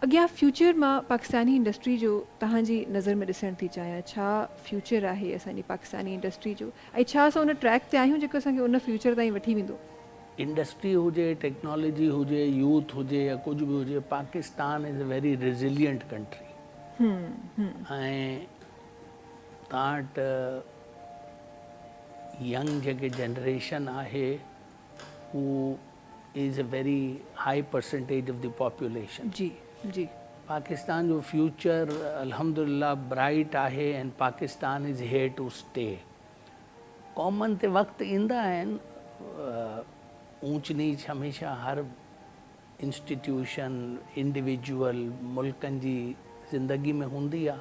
अॻियां फ्यूचर मां पाकिस्तानी इंडस्ट्री जो तव्हांजी नज़र में ॾिसण थी चाहियां, छा फ्यूचर आहे असांजी पाकिस्तानी इंडस्ट्री जो, ऐं छा असां उन ट्रैक ते आहियूं जेको असांखे उन फ्यूचर ताईं वठी वेंदो? इंडस्ट्री हुजे, टेक्नोलॉजी हुजे, यूथ हुजे या कुछ भी हुजे, Pakistan is a very resilient country. ऐं तव्हां वटि यंग जेके जनरेशन आहे who is a very high percentage of the population. जी जी। पाकिस्तान जो फ्यूचर अल्हम्दुलिल्लाह ब्राइट आहे and Pakistan is here to stay. Common ते वक्त ईंदा आहिनि, ऊंच नीच हमेशह हर इंस्टीट्यूशन इंडिविजुअल मुल्कनि जी ज़िंदगी में हूंदी आहे,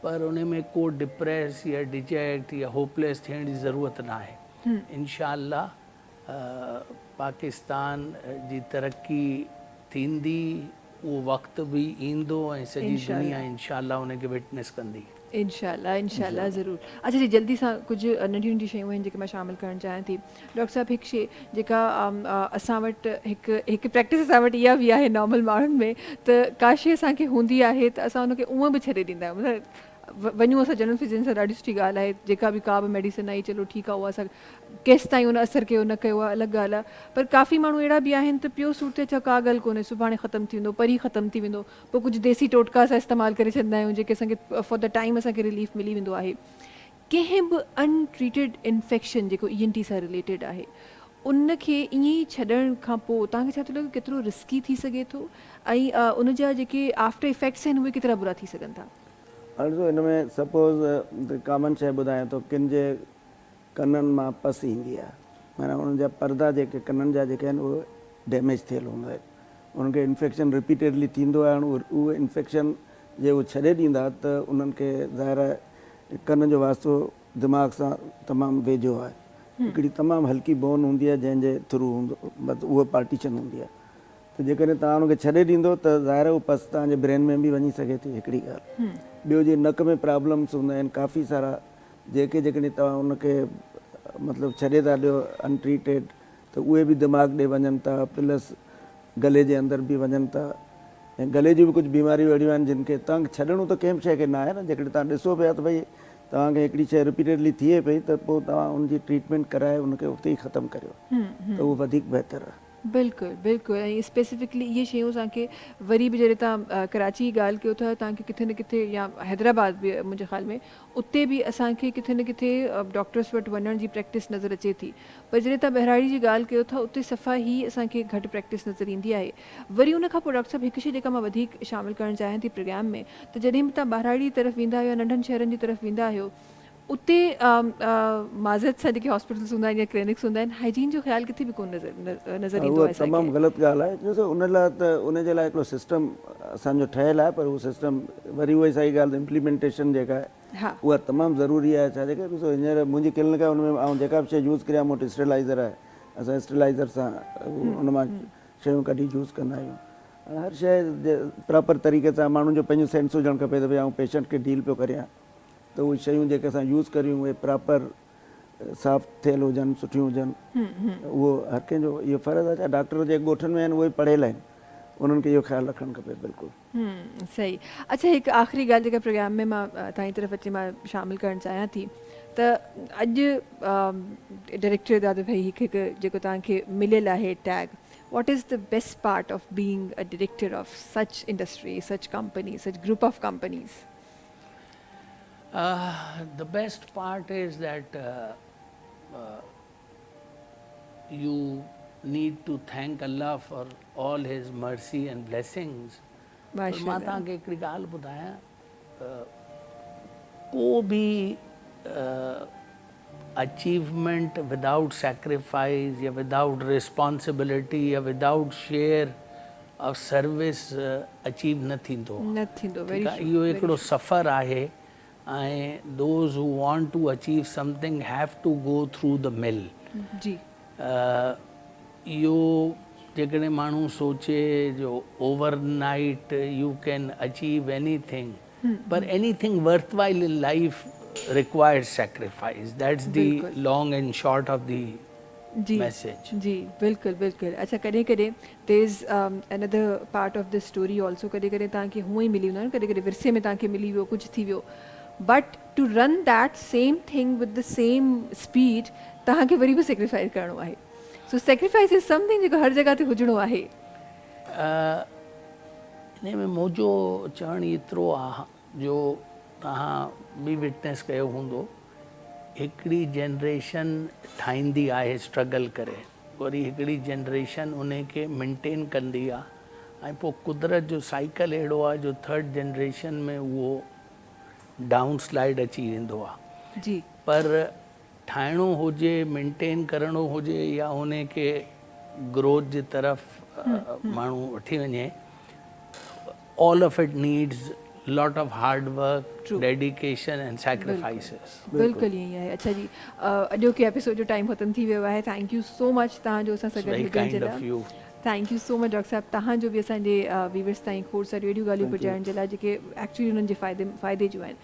पर उन में को डिप्रेस या डिजेक्ट या होपलेस थियण जी ज़रूरत न आहे। इंशाअल्लाह पाकिस्तान जी तरक्की थींदी, उहो वक़्तु बि ईंदो ऐं सॼी दुनिया इंशाअल्लाह उनखे विटनेस कंदी। इंशाअल्लाह इंशाअल्लाह ज़रूरु। अच्छा जी, जल्दी सां कुझु नंढियूं नंढियूं शयूं आहिनि जेके मां शामिलु करणु चाहियां थी। डॉक्टर साहिबु, हिकु शइ जेका असां वटि हिकु प्रैक्टिस असां वटि इहा बि आहे नॉर्मल माण्हुनि में, त का शइ असांखे हूंदी आहे त असां उनखे उअं बि छॾे ॾींदा आहियूं। मतिलबु वञूं असां जनरल फिजिशियन सां, ॾाढी सुठी ॻाल्हि आहे, जेका बि का बि मेडिसिन आई चलो ठीकु आहे, उहा असां केसि ताईं उन असरु कयो न कयो आहे अलॻि ॻाल्हि आहे, पर काफ़ी माण्हू अहिड़ा बि आहिनि त पियो सूर ते अच्छा का ॻाल्हि कोन्हे, सुभाणे ख़तमु थी वेंदो, परी ख़तमु थी वेंदो, पोइ कुझु देसी टोटका असां इस्तेमालु करे छॾींदा आहियूं जेके असांखे फॉर द टाइम असांखे रिलीफ मिली वेंदो आहे। कंहिं बि अनट्रीटेड इन्फेक्शन जेको ENT सां रिलेटेड आहे, उनखे ईअं ई छॾण खां पोइ तव्हांखे छा थो लॻे केतिरो रिस्की थी सघे थो, ऐं उन जा जेके आफ्टर इफेक्ट्स आहिनि उहे केतिरा बुरा थी सघनि था? ॾिसो, हिन में सपोज़ कॉमन शइ ॿुधायां थो, किन जे कननि मां पस ईंदी आहे, माना उन्हनि जा परदा जेके कननि जा जेके आहिनि उहे डैमेज थियल हूंदा आहिनि, उन्हनि खे इन्फेक्शन रिपीटेडली थींदो आहे। उहे इन्फेक्शन जे उहे छॾे ॾींदा त उन्हनि खे ज़ाहिर आहे कन जो वास्तो दिमाग़ सां तमामु वेझो आहे। हिकिड़ी तमामु हल्की बोन हूंदी आहे जंहिंजे थ्रू हूंदो, मतिलबु उहा पार्टीशन हूंदी आहे, त जेकॾहिं तव्हां उनखे छॾे ॾींदो त ज़ाहिर उहो पस तव्हांजे ब्रेन में बि वञी सघे थी, हिकिड़ी ॻाल्हि। ॿियो, जीअं नक में प्रॉब्लम्स हूंदा आहिनि काफ़ी सारा, जेके जेकॾहिं तव्हां उनखे मतिलबु छॾे था ॾियो अनट्रीटेड, त उहे बि दिमाग़ ॾे वञनि था, प्लस गले जे अंदरि बि वञनि था, ऐं गले जूं बि कुझु बीमारियूं अहिड़ियूं आहिनि जिन खे तव्हांखे छॾणो त कंहिं बि शइ खे न आहे न। जेकॾहिं तव्हां ॾिसो पिया त भई तव्हांखे हिकिड़ी शइ रिपीटेडली थिए पई, त पोइ तव्हां उनजी ट्रीटमेंट कराए उनखे उते ई ख़तमु करियो, त उहो वधीक बहितरु आहे। बिल्कुलु बिल्कुलु। ऐं स्पेसिफिकली इहे शयूं असांखे वरी बि जॾहिं तव्हां कराची जी ॻाल्हि कयो था, तव्हांखे किथे न किथे, या हैदराबाद बि मुंहिंजे ख़्याल में, उते बि असांखे किथे न किथे डॉक्टर्स वटि वञण जी प्रैक्टिस नज़र अचे थी, पर जॾहिं तव्हां बहिराड़ी जी ॻाल्हि कयो था उते सफ़ा ई असांखे घटि प्रैक्टिस नज़र ईंदी आहे। वरी उन खां पोइ डॉक्टर साहिबु, हिकु शइ जेका मां वधीक शामिलु करणु चाहियां थी प्रोग्राम में, त जॾहिं बि तव्हां बहिराड़ी जी तरफ़ वेंदा आहियो या नंढनि शहरनि जी तरफ़ वेंदा आहियो, उते माज़रत सां जेके हॉस्पिटल्स हूंदा आहिनि या क्लिनिक्स हूंदा आहिनि, हाइजीन जो ख़्यालु किथे बि कोन नज़र ईंदो उहा आहे तमामु असांखे। ग़लति ॻाल्हि आहे। ॾिसो, उन लाइ त उनजे लाइ हिकिड़ो सिस्टम असांजो ठहियलु आहे, पर उहो सिस्टम वरी उहा ई सही ॻाल्हि, इम्प्लीमेंटेशन जेका आहे उहा तमामु ज़रूरी आहे। छा जेके ॾिसो, हींअर मुंहिंजी क्लिनिक आहे, उनमें ऐं जेका बि शइ यूज़ करियां, मूं वटि स्टेलाइज़र आहे, असां स्टेलाइज़र सां उन मां शयूं कढी यूज़ कंदा आहियूं। हर शइ प्रॉपर तरीक़े सां माण्हुनि जो पंहिंजो सेंस हुजणु खपे त भई आउं पेशेंट खे डील पियो करियां, त उहे शयूं जेके असां यूज़ करियूं उहे प्रॉपर साफ़ थियल हुजनि, सुठियूं हुजनि। उहो हर कंहिंजो इहो फ़र्ज़ु आहे। छा डॉक्टर जेके ॻोठनि में आहिनि उहे पढ़ियल आहिनि, उन्हनि खे इहो ख़्यालु रखणु खपे। बिल्कुलु सही। अच्छा, हिकु आख़िरी ॻाल्हि जेका प्रोग्राम में मां तव्हांजी तरफ़ अची मां शामिलु करणु चाहियां थी, त अॼु डायरेक्टर दादा भाई हिकु जेको तव्हांखे मिलियल आहे tag, what is the best part of being a director of such industry, such company, such group of companies? The best part is that you need to thank Allah for all His mercy and blessings. पर मां तव्हांखे हिकिड़ी ॻाल्हि ॿुधायां, को बि achievement without sacrifice या without responsibility या without share of service achieve न थींदो। इहो हिकिड़ो सफ़र आहे, ऐं those who want to achieve something have to go through the mill. इहो जेकॾहिं माण्हू सोचे जो overnight you can achieve anything, पर anything worthwhile in life requires sacrifice. That's the long and short of the जी मैसेज। जी बिल्कुलु बिल्कुलु। अच्छा कॾहिं कॾहिं there is another part of the story also, कॾहिं कॾहिं तव्हांखे हूअं ई मिली वेंदो आहे न, कॾहिं कॾहिं विरसे में तव्हांखे मिली वियो, कुझु थी वियो, but to run that same thing with the same speed तव्हांखे वरी बि सेक्रीफाइस करिणो आहे। सो सेक्रीफाइस इज़ समथिंग जेको हर जॻह ते हुजिणो आहे। इन में मुंहिंजो चवणु एतिरो आहे जो तव्हां बि विटनेस कयो हूंदो, हिकिड़ी जनरेशन ठाहींदी आहे स्ट्रगल करे, वरी हिकिड़ी जनरेशन उन खे मेंटेन कंदी आहे, ऐं पोइ कुदरत जो साइकिल अहिड़ो आहे जो थर्ड जनरेशन में उहो डाउन स्लाइड अची वेंदो आहे। जी पर ठाहिणो हुजे, मेंटेन करिणो हुजे, या उन खे ग्रोथ जी तरफ़ माण्हू वठी वञे, all of it needs lot of hard work, True. dedication and sacrifices. बिल्कुलु ईअं ई आहे। अच्छा जी अॼोके एपिसोड जो टाइम ख़तम थी वियो आहे। थैंक यू सो मच तव्हांजो असां सां It's गॾु very हुजण जे kind of लाइ। you. Thank you so much doctor साहब, तव्हांजो बि असांजे व्यूवर्स ताईं खोड़ सारियूं अहिड़ियूं ॻाल्हियूं पहुचाइण जे लाइ जेके एक्चुअली उन्हनि जे फ़ाइदे जूं आहिनि।